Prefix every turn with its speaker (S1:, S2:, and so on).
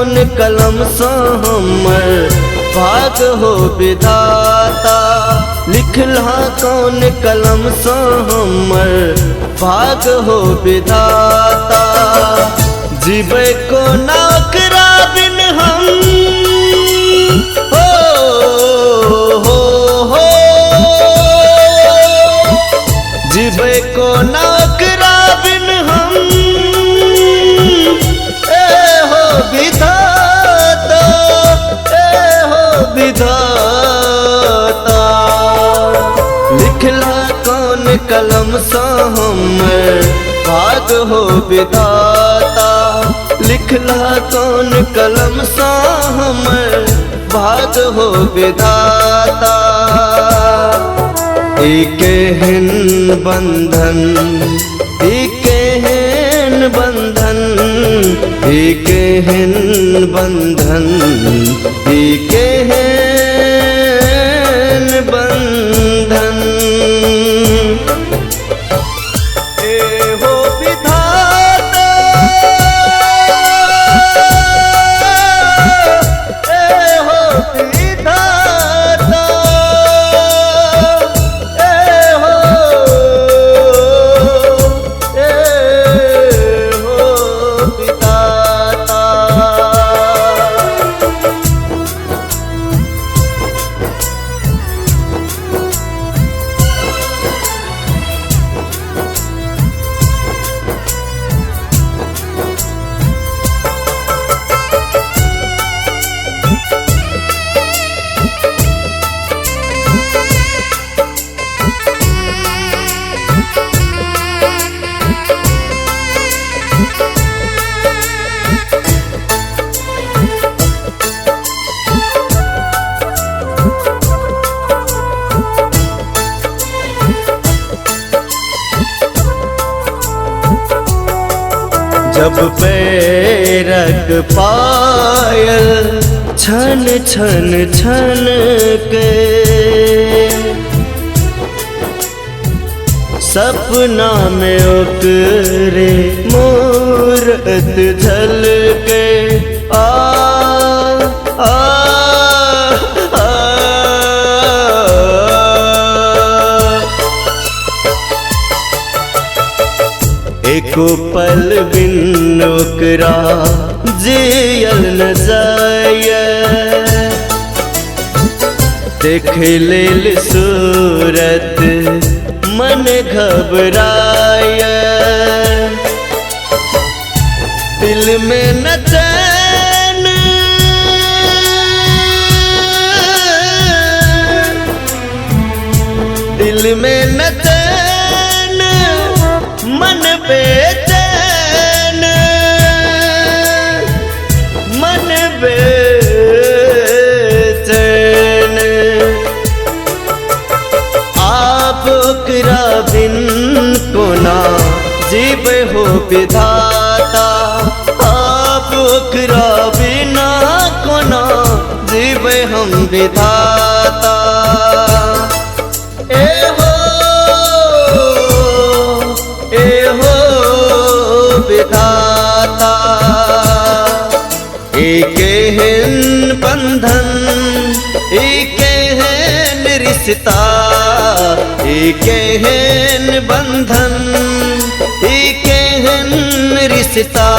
S1: कौन कलम से हमर भाग हो विधाता, लिखला कौन कलम से हमर भाग हो विधाता। जीवे को नौकरा बिन हम हो जीवे को नौकरा बिन हम हो विधाता, हो विधाता। लिखला कौन कलम से हमर भाग हो विधाता, लिखला कौन कलम से हमर भाग हो विधाता। एकेहन बंधन, एकेहन बंधन, एकेहन बंधन, एकेहन बंधन। जब पैरक पायल छन छन छन के, सपना में ओकरे मूरत झलके। आ आ आ एको पल बिन ओकरा जियल न जाए, देख लेल सूरत मन घबराए। दिल में न चैन, दिल में न चैन, मन बेचैन, मन बेचैन। आप ओकरा बिन कोना जीवे हो विधाता, आप ओकरा बिना कोना जीवे हम विधाता। विधाता एकेहन बंधन, एकेहन रिश्ता, एकेहन बंधन, एकेहन रिश्ता।